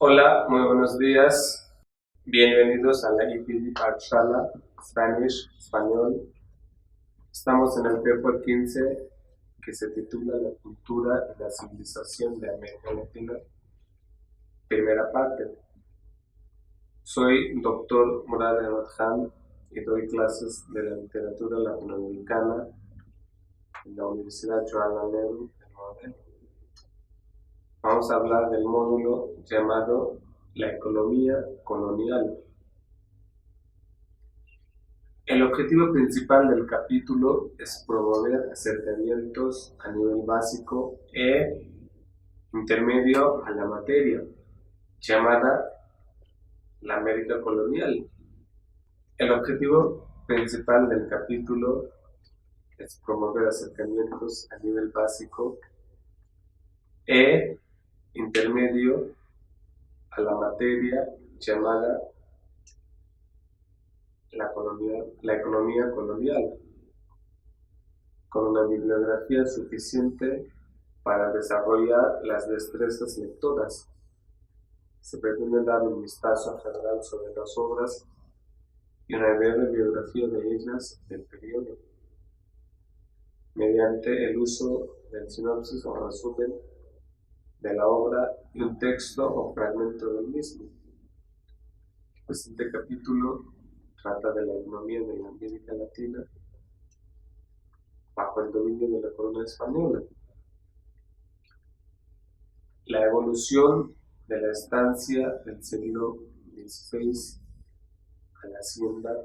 Hola, muy buenos días. Bienvenidos a la IPD Parshala, Spanish, Español. Estamos en el paper 15 que se titula La cultura y la civilización de América Latina. Primera parte. Soy Dr. Murad Ahmad Khan y doy clases de la literatura latinoamericana en la Universidad Jawaharlal Nehru de Nueva Delhi. Vamos a hablar del módulo llamado La economía colonial. El objetivo principal del capítulo es promover acercamientos a nivel básico e intermedio a la materia, llamada la América colonial. El objetivo principal del capítulo es promover acercamientos a nivel básico e intermedio a la materia, llamada la economía colonial, con una bibliografía suficiente para desarrollar las destrezas lectoras. Se pretende dar un vistazo general sobre las obras y una breve biografía de ellas del periodo, mediante el uso del sinopsis o resumen de la obra y un texto o fragmento del mismo. El presente capítulo trata de la economía de la América Latina bajo el dominio de la corona española. La evolución de la estancia del siglo XVI a la hacienda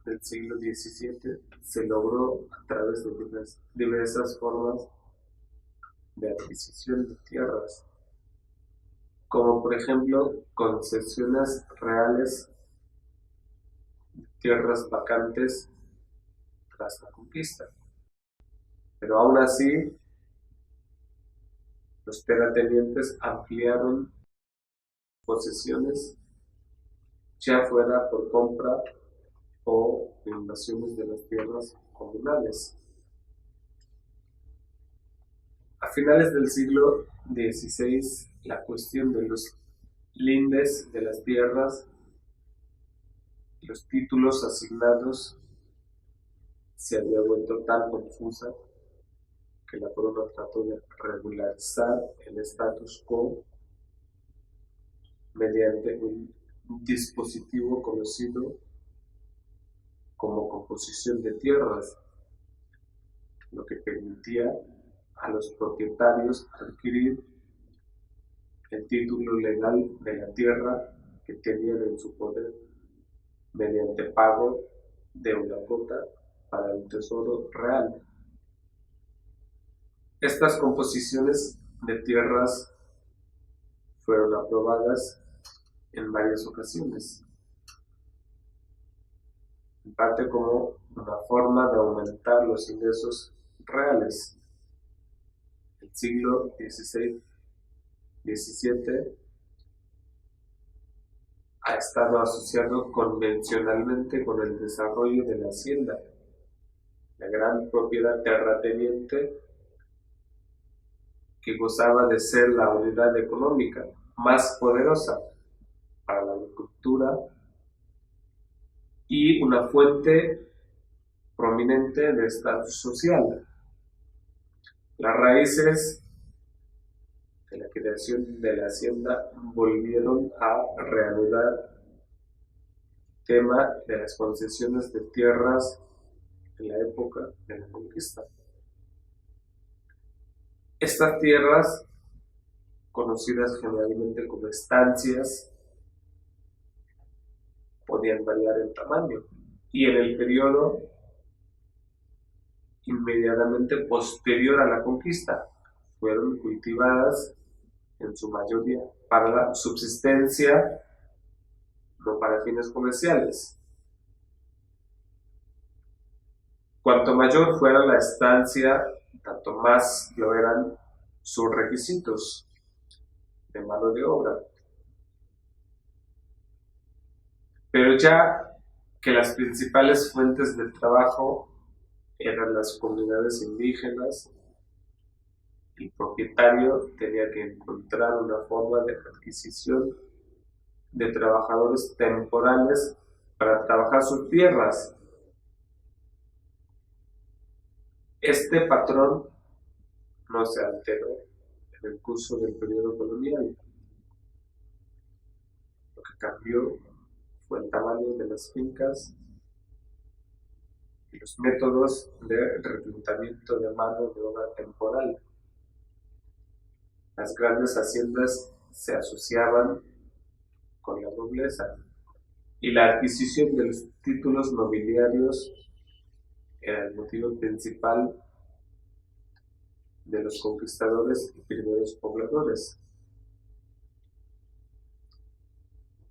del siglo XVII se logró a través de diversas formas de adquisición de tierras, como por ejemplo concesiones reales, tierras vacantes tras la conquista. Pero aún así, los terratenientes ampliaron posesiones, ya fuera por compra o invasiones de las tierras comunales. A finales del siglo XVI, la cuestión de los lindes de las tierras y los títulos asignados se había vuelto tan confusa que la corona trató de regularizar el status quo mediante un dispositivo conocido como composición de tierras, lo que permitía a los propietarios adquirir el título legal de la tierra que tenían en su poder mediante pago de una cuota para el tesoro real. Estas composiciones de tierras fueron aprobadas en varias ocasiones, en parte como una forma de aumentar los ingresos reales. El siglo XVI-XVII ha estado asociado convencionalmente con el desarrollo de la hacienda, la gran propiedad terrateniente que gozaba de ser la unidad económica más poderosa para la agricultura y una fuente prominente de estatus social. Las raíces de la creación de la hacienda volvieron a reanudar el tema de las concesiones de tierras en la época de la conquista. Estas tierras, conocidas generalmente como estancias, podían variar en tamaño y en el periodo inmediatamente posterior a la conquista fueron cultivadas en su mayoría para la subsistencia, no para fines comerciales. Cuanto mayor fuera la estancia, tanto más lo eran sus requisitos de mano de obra. Pero ya que las principales fuentes de trabajo eran las comunidades indígenas, el propietario tenía que encontrar una forma de adquisición de trabajadores temporales para trabajar sus tierras. Este patrón no se alteró en el curso del periodo colonial. Lo que cambió fue el tamaño de las fincas y los métodos de reclutamiento de mano de obra temporal. Las grandes haciendas se asociaban con la nobleza y la adquisición de los títulos nobiliarios era el motivo principal de los conquistadores y primeros pobladores.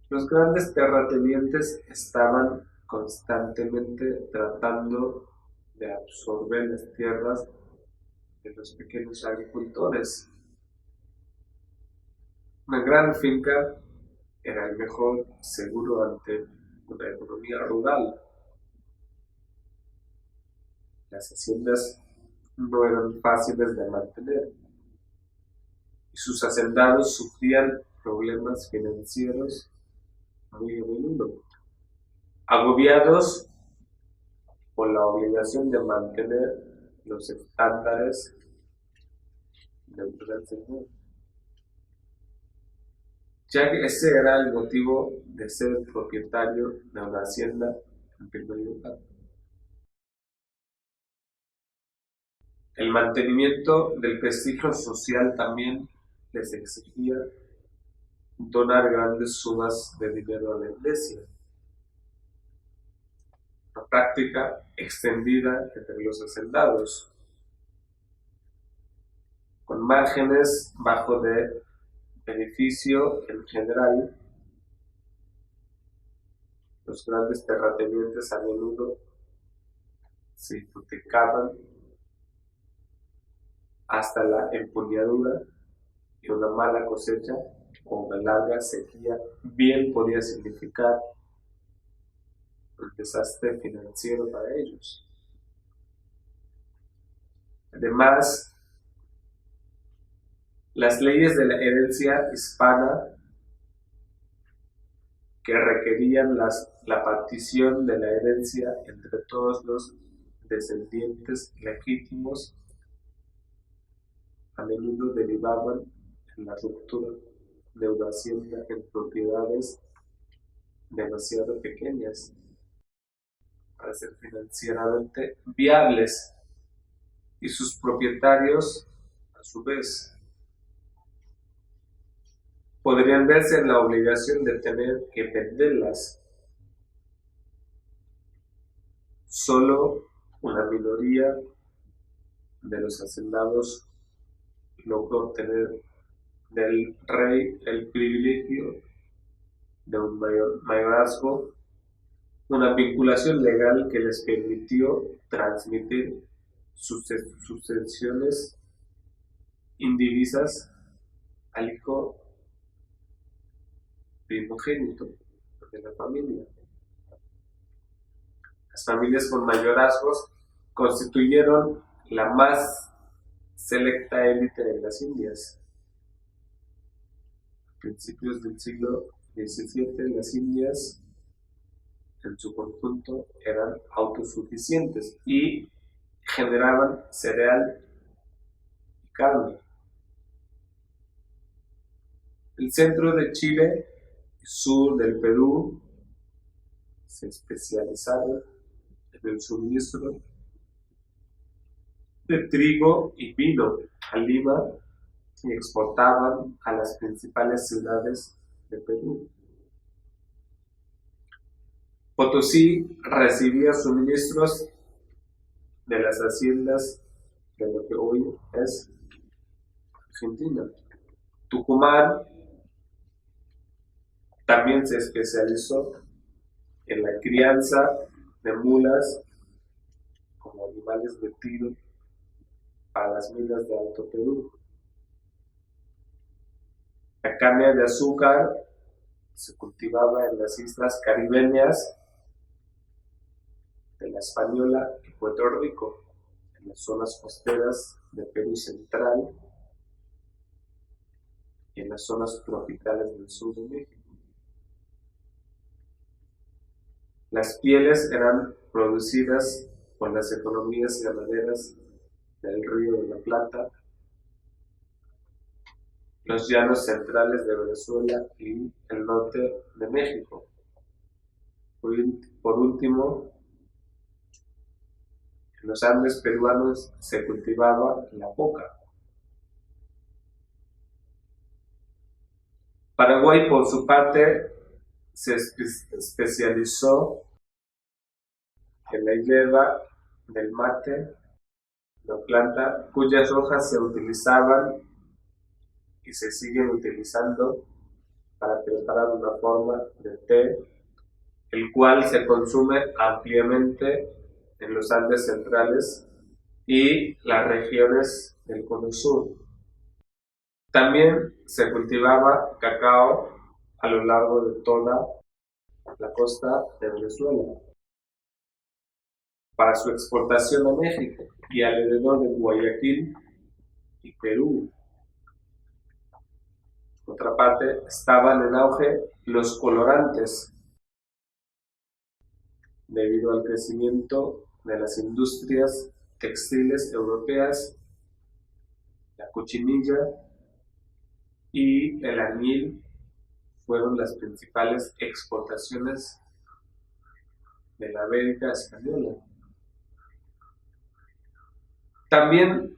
Los grandes terratenientes estaban constantemente tratando de absorber las tierras de los pequeños agricultores. Una gran finca era el mejor seguro ante una economía rural. Las haciendas no eran fáciles de mantener y sus hacendados sufrían problemas financieros muy a menudo, agobiados por la obligación de mantener los estándares de un gran señor, ya que ese era el motivo de ser propietario de una hacienda en primer lugar. El mantenimiento del prestigio social también les exigía donar grandes sumas de dinero a la iglesia, una práctica extendida entre los hacendados, con márgenes bajo de beneficio en general. Los grandes terratenientes a menudo se hipotecaban hasta la empuñadura, y una mala cosecha o una larga sequía bien podía significar un desastre financiero para ellos. Además, las leyes de la herencia hispana, que requerían la partición de la herencia entre todos los descendientes legítimos, a menudo derivaban en la ruptura de una hacienda en propiedades demasiado pequeñas para ser financieramente viables, y sus propietarios, a su vez, podrían verse en la obligación de tener que venderlas. Solo una minoría de los hacendados logró obtener del rey el privilegio de un mayorazgo, una vinculación legal que les permitió transmitir sucesiones indivisas al hijo primogénito de la familia. Las familias con mayorazgos constituyeron la más selecta élite de las Indias. A principios del siglo XVII, las Indias en su conjunto eran autosuficientes y generaban cereal y carne. El centro de Chile y sur del Perú se especializaron en el suministro de trigo y vino a Lima y exportaban a las principales ciudades de Perú. Potosí recibía suministros de las haciendas de lo que hoy es Argentina. Tucumán también se especializó en la crianza de mulas como animales de tiro para las minas de Alto Perú. La caña de azúcar se cultivaba en las islas caribeñas de La Española y Puerto Rico, en las zonas costeras de Perú central y en las zonas tropicales del sur de México. Las pieles eran producidas por las economías ganaderas del Río de la Plata, los llanos centrales de Venezuela y el norte de México. Por último, en los Andes peruanos se cultivaba la coca. Paraguay, por su parte, se especializó en la hierba del mate, la planta cuyas hojas se utilizaban y se siguen utilizando para preparar una forma de té, el cual se consume ampliamente en los Andes centrales y las regiones del Cono Sur. También se cultivaba cacao a lo largo de toda la costa de Venezuela para su exportación a México y alrededor de Guayaquil y Perú. Por otra parte, estaban en auge los colorantes debido al crecimiento de las industrias textiles europeas, la cochinilla y el añil fueron las principales exportaciones de la América española. También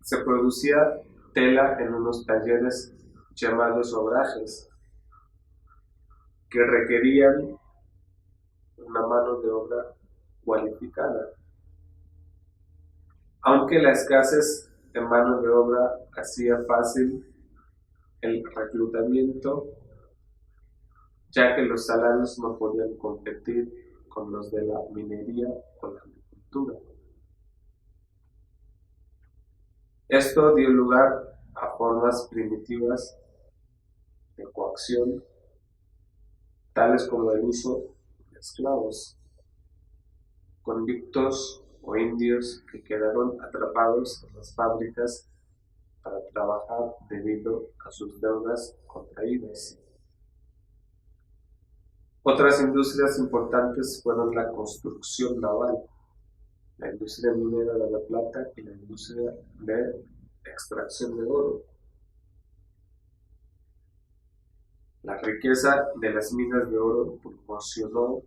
se producía tela en unos talleres llamados obrajes, que requerían una mano de obra cualificada. Aunque la escasez de mano de obra hacía fácil el reclutamiento, ya que los salarios no podían competir con los de la minería o la agricultura. Esto dio lugar a formas primitivas de coacción, tales como el uso de esclavos, convictos o indios que quedaron atrapados en las fábricas para trabajar debido a sus deudas contraídas. Otras industrias importantes fueron la construcción naval, la industria minera de la plata y la industria de extracción de oro. La riqueza de las minas de oro proporcionó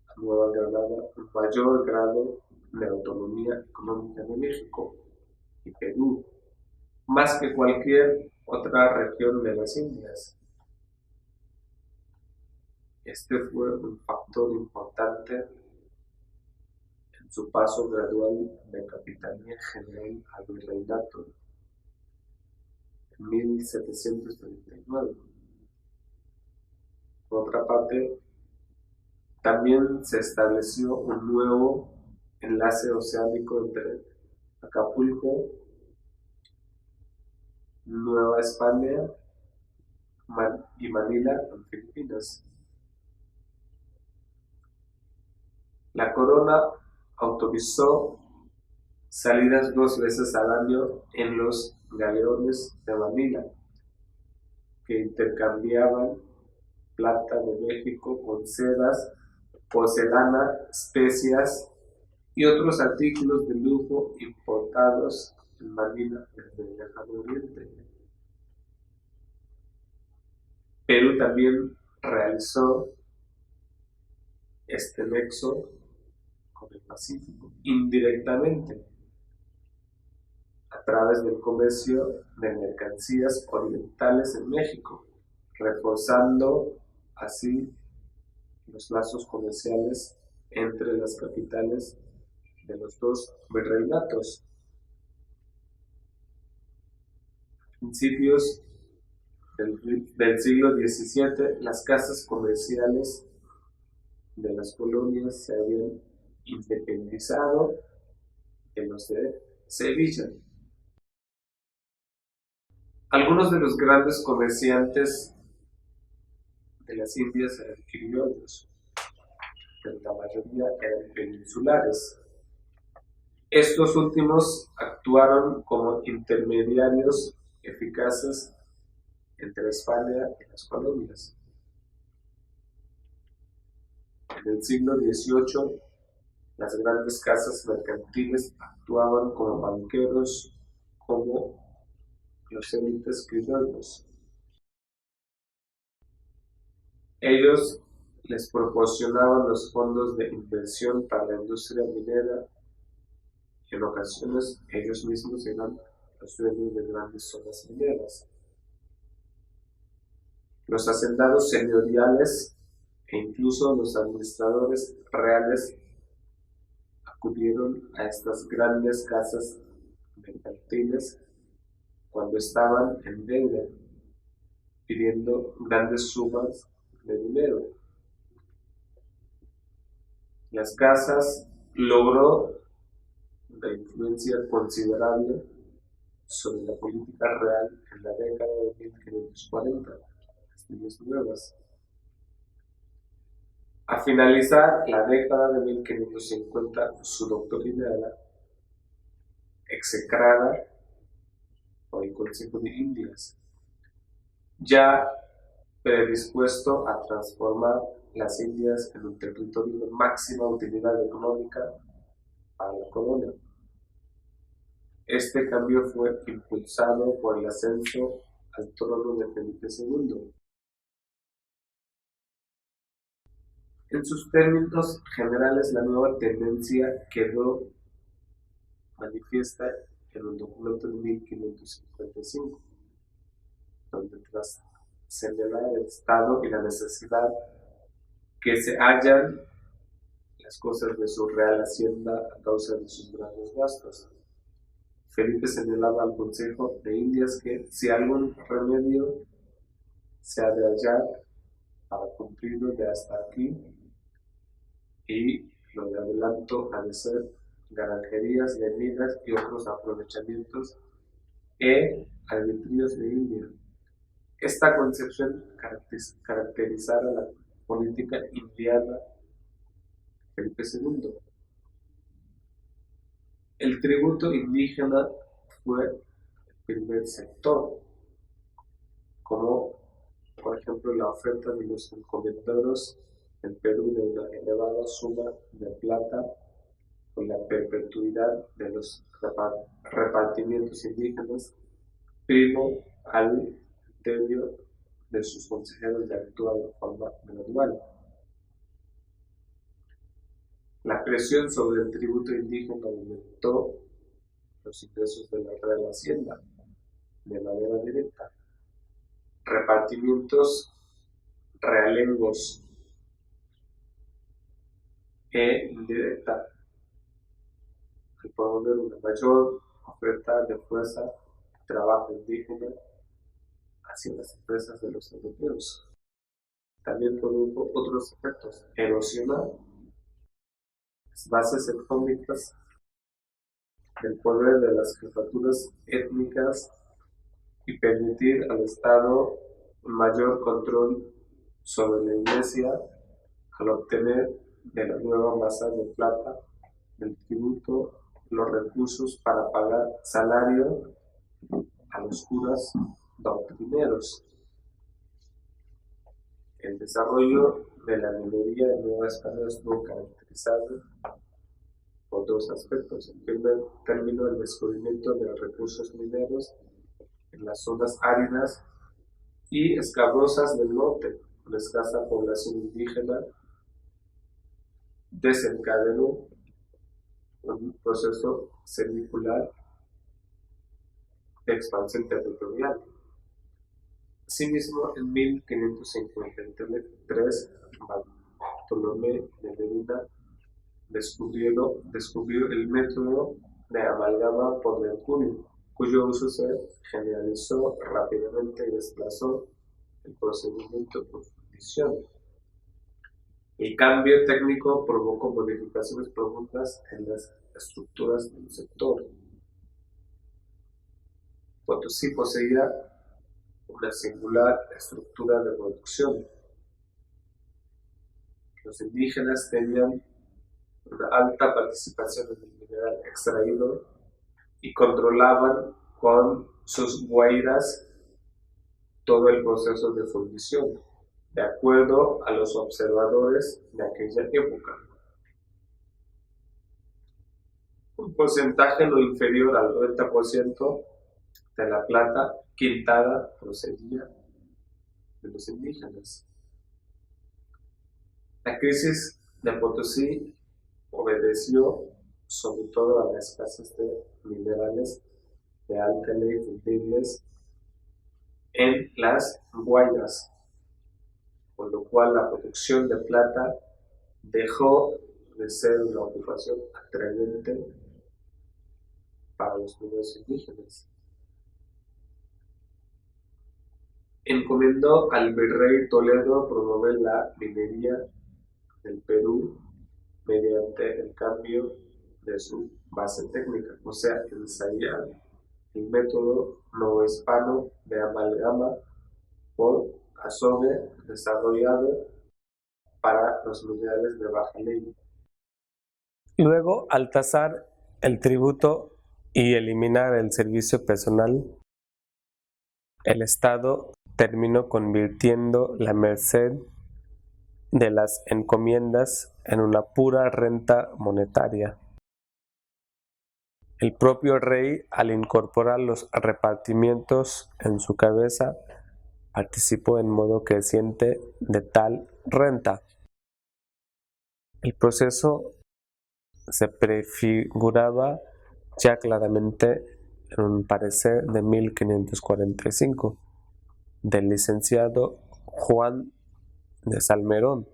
a Nueva Granada un mayor grado de autonomía económica de México y Perú, más que cualquier otra región de las Indias. Este fue un factor importante en su paso gradual de capitanía general al virreinato en 1739. Por otra parte, también se estableció un nuevo enlace oceánico entre Acapulco, Nueva España y Manila, en Filipinas. La corona autorizó salidas 2 veces al año en los galeones de Manila, que intercambiaban plata de México con sedas, porcelana, especias y otros artículos de lujo importados en Manila desde el lejano oriente. Perú también realizó este nexo con el Pacífico indirectamente a través del comercio de mercancías orientales en México, reforzando así los lazos comerciales entre las capitales de los dos virreinatos. A principios del siglo XVII, las casas comerciales de las colonias se habían independizado de los de Sevilla. Algunos de los grandes comerciantes de las Indias eran criollos, pero la mayoría eran peninsulares. Estos últimos actuaron como intermediarios eficaces entre España y las colonias. En el siglo XVIII, las grandes casas mercantiles actuaban como banqueros, como los élites criollos. Ellos les proporcionaban los fondos de inversión para la industria minera y en ocasiones ellos mismos eran los dueños de grandes zonas mineras. Los hacendados señoriales e incluso los administradores reales acudieron a estas grandes casas mercantiles cuando estaban en deuda, pidiendo grandes sumas de dinero. Las casas logró una influencia considerable sobre la política real en la década de 1540, las leyes nuevas. A finalizar la década de 1550, su doctrina era execrada por el Consejo de Indias, ya predispuesto a transformar las Indias en un territorio de máxima utilidad económica para la corona. Este cambio fue impulsado por el ascenso al trono de Felipe II. En sus términos generales, la nueva tendencia quedó manifiesta en un documento de 1555, donde tras señalar el estado y la necesidad que se hallan las cosas de su real hacienda a causa de sus grandes gastos, Felipe señalaba al Consejo de Indias que si algún remedio se ha de hallar para cumplirlo de hasta aquí, y lo de adelanto ha de ser granjerías de minas y otros aprovechamientos e arbitrios de India. Esta concepción caracterizara la política indiana de Felipe II. El tributo indígena fue el primer sector, como por ejemplo la oferta de los encomenderos en Perú de una elevada suma de plata con la perpetuidad de los repartimientos indígenas, primo al criterio de sus consejeros de actuar de forma gradual. La presión sobre el tributo indígena aumentó los ingresos de la Real Hacienda de manera directa. Repartimientos realengos e indirecta, al promover una mayor oferta de fuerza de trabajo indígena hacia las empresas de los europeos. También produjo otros efectos: erosionar las bases económicas del poder de las jefaturas étnicas y permitir al Estado un mayor control sobre la Iglesia al obtener de la nueva masa de plata del tributo los recursos para pagar salario a los curas doctrineros. El desarrollo de la minería en Nueva España estuvo caracterizado por dos aspectos. En primer término, el descubrimiento de los recursos mineros en las zonas áridas y escabrosas del norte, con escasa población indígena, desencadenó un proceso semicular de expansión territorial. Asimismo, en 1553, Bartolomé de Medina descubrió el método de amalgama por mercurio, cuyo uso se generalizó rápidamente y desplazó el procedimiento por fundición. El cambio técnico provocó modificaciones profundas en las estructuras del sector. Potosí poseía una singular estructura de producción. Los indígenas tenían una alta participación en el mineral extraído y controlaban con sus guairas todo el proceso de fundición, de acuerdo a los observadores de aquella época. Un porcentaje no inferior al 90% de la plata quintada procedía de los indígenas. La crisis de Potosí obedeció sobre todo a la escasez de minerales de alta ley fundibles en las guayas, con lo cual la producción de plata dejó de ser una ocupación atrayente para los pueblos indígenas. Encomendó al virrey Toledo promover la minería del Perú mediante el cambio de su base técnica, o sea, ensayar el método novohispano de amalgama por Azogue desarrollado para los minerales de baja ley. Luego, al tasar el tributo y eliminar el servicio personal, el Estado terminó convirtiendo la merced de las encomiendas en una pura renta monetaria. El propio rey, al incorporar los repartimientos en su cabeza, participó en modo creciente de tal renta. El proceso se prefiguraba ya claramente en un parecer de 1545 del licenciado Juan de Salmerón,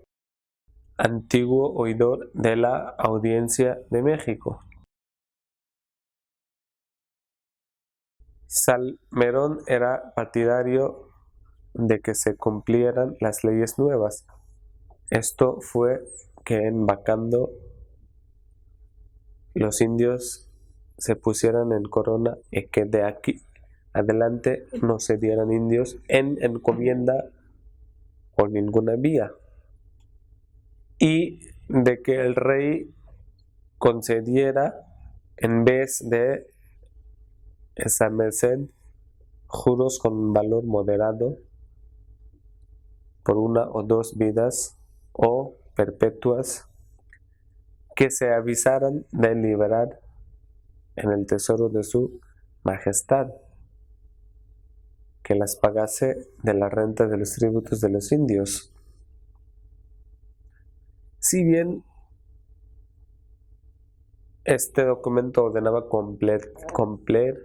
antiguo oidor de la Audiencia de México. Salmerón era partidario de que se cumplieran las leyes nuevas. Esto fue que en Bacando los indios se pusieran en corona y que de aquí adelante no se dieran indios en encomienda por ninguna vía, y de que el rey concediera en vez de esa merced juros con valor moderado por 1 o 2 vidas o perpetuas que se avisaran de liberar en el tesoro de su majestad, que las pagase de la renta de los tributos de los indios. Si bien este documento ordenaba completar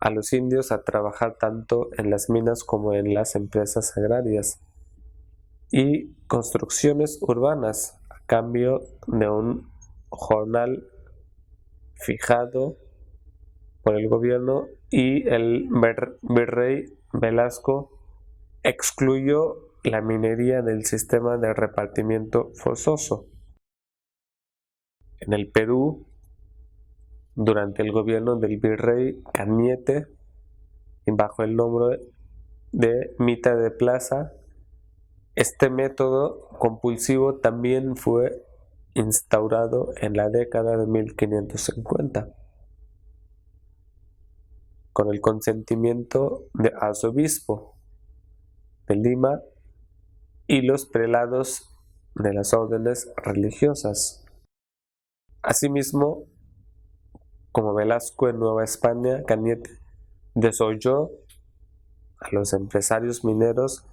a los indios a trabajar tanto en las minas como en las empresas agrarias y construcciones urbanas a cambio de un jornal fijado por el gobierno, y el virrey Velasco excluyó la minería del sistema de repartimiento forzoso. En el Perú, durante el gobierno del virrey Cañete, bajo el nombre de Mita de Plaza, este método compulsivo también fue instaurado en la década de 1550, con el consentimiento del arzobispo de Lima y los prelados de las órdenes religiosas. Asimismo, como Velasco en Nueva España, Cañete desoyó a los empresarios mineros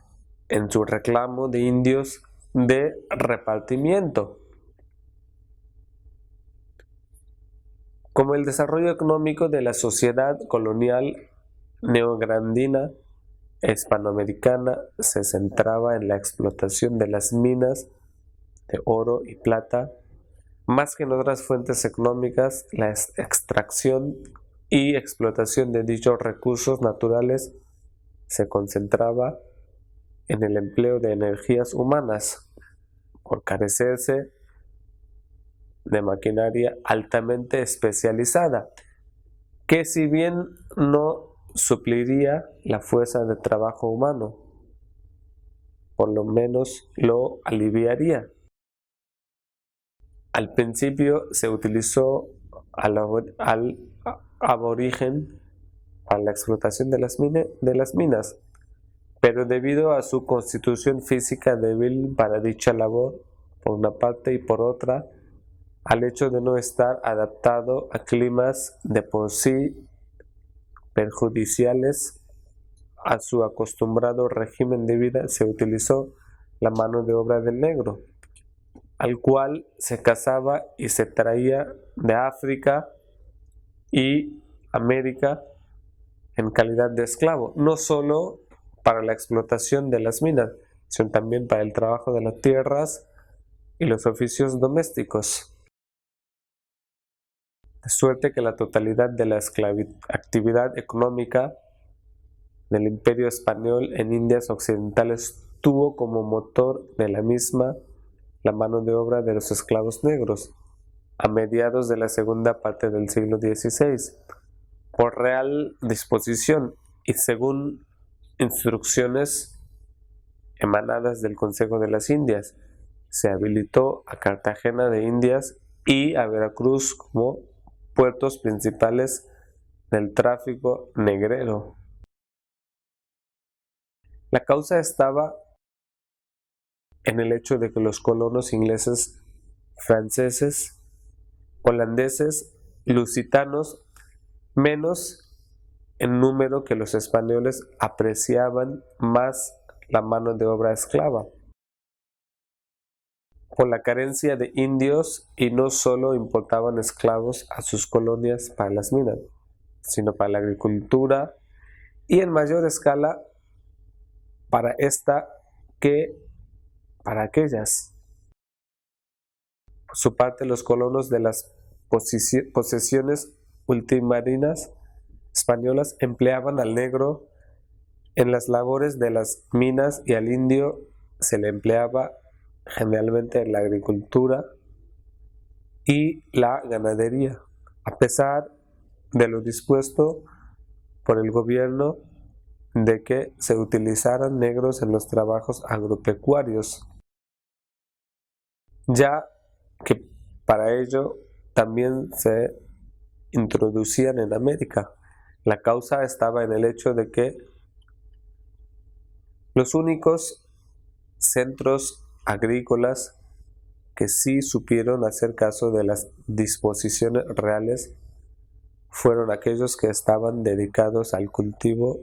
en su reclamo de indios de repartimiento. Como el desarrollo económico de la sociedad colonial neograndina e hispanoamericana se centraba en la explotación de las minas de oro y plata, más que en otras fuentes económicas, la extracción y explotación de dichos recursos naturales se concentraba en el empleo de energías humanas, por carecerse de maquinaria altamente especializada, que si bien no supliría la fuerza de trabajo humano, por lo menos lo aliviaría. Al principio se utilizó al aborigen para la explotación de las minas, pero debido a su constitución física débil para dicha labor, por una parte, y por otra, al hecho de no estar adaptado a climas de por sí perjudiciales a su acostumbrado régimen de vida, se utilizó la mano de obra del negro, al cual se cazaba y se traía de África y América en calidad de esclavo, no solo para la explotación de las minas, sino también para el trabajo de las tierras y los oficios domésticos. De suerte que la totalidad de la actividad económica del Imperio Español en Indias Occidentales tuvo como motor de la misma la mano de obra de los esclavos negros, a mediados de la segunda parte del siglo XVI, por real disposición y según instrucciones emanadas del Consejo de las Indias, se habilitó a Cartagena de Indias y a Veracruz como puertos principales del tráfico negrero. La causa estaba en el hecho de que los colonos ingleses, franceses, holandeses, lusitanos, menos en número que los españoles, apreciaban más la mano de obra esclava por la carencia de indios, y no solo importaban esclavos a sus colonias para las minas, sino para la agricultura y en mayor escala para esta que para aquellas. Por su parte, los colonos de las posesiones ultramarinas españolas empleaban al negro en las labores de las minas y al indio se le empleaba generalmente en la agricultura y la ganadería, a pesar de lo dispuesto por el gobierno de que se utilizaran negros en los trabajos agropecuarios, ya que para ello también se introducían en América. La causa estaba en el hecho de que los únicos centros agrícolas que sí supieron hacer caso de las disposiciones reales fueron aquellos que estaban dedicados al cultivo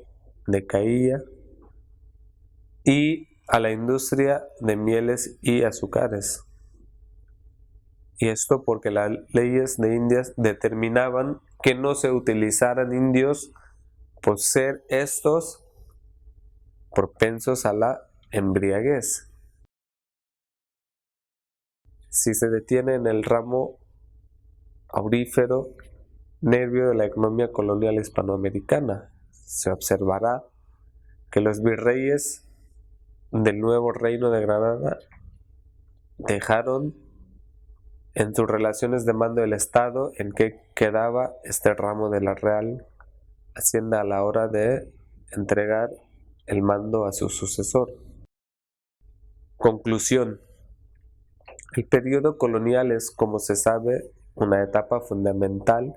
de caía y a la industria de mieles y azúcares. Y esto porque las leyes de Indias determinaban que no se utilizaran indios por ser estos propensos a la embriaguez. Si se detiene en el ramo aurífero nervio de la economía colonial hispanoamericana, se observará que los virreyes del nuevo reino de Granada dejaron en sus relaciones de mando del Estado en que quedaba este ramo de la Real Hacienda a la hora de entregar el mando a su sucesor. Conclusión. El periodo colonial es, como se sabe, una etapa fundamental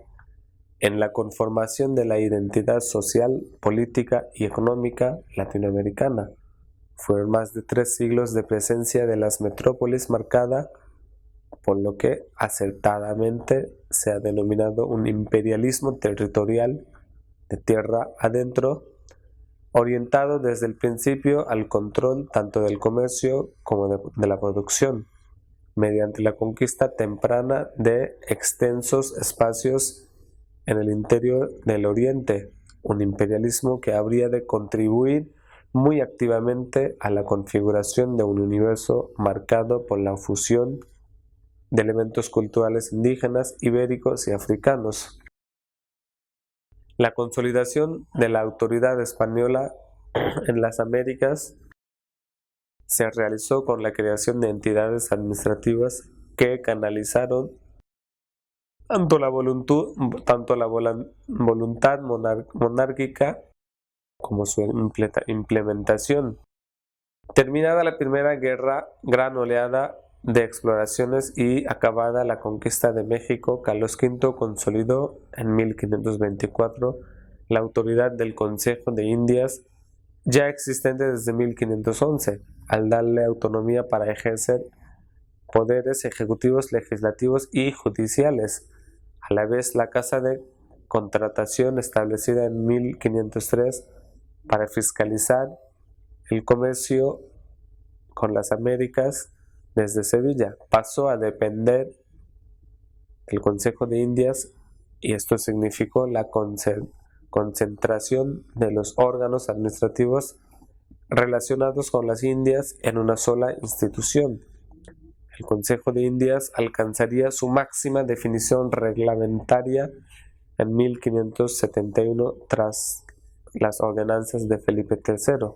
en la conformación de la identidad social, política y económica latinoamericana. Fueron más de 3 siglos de presencia de las metrópolis marcada por lo que acertadamente se ha denominado un imperialismo territorial de tierra adentro, orientado desde el principio al control tanto del comercio como de la producción, mediante la conquista temprana de extensos espacios en el interior del Oriente, un imperialismo que habría de contribuir muy activamente a la configuración de un universo marcado por la fusión de elementos culturales indígenas, ibéricos y africanos. La consolidación de la autoridad española en las Américas se realizó con la creación de entidades administrativas que canalizaron tanto la voluntad monárquica como su implementación. Terminada la primera guerra, gran oleada de exploraciones y acabada la conquista de México, Carlos V consolidó en 1524 la autoridad del Consejo de Indias, ya existente desde 1511, al darle autonomía para ejercer poderes ejecutivos, legislativos y judiciales. A la vez, la Casa de Contratación, establecida en 1503 para fiscalizar el comercio con las Américas desde Sevilla, pasó a depender del Consejo de Indias, y esto significó la concentración de los órganos administrativos relacionados con las Indias en una sola institución. El Consejo de Indias alcanzaría su máxima definición reglamentaria en 1571 tras las ordenanzas de Felipe III.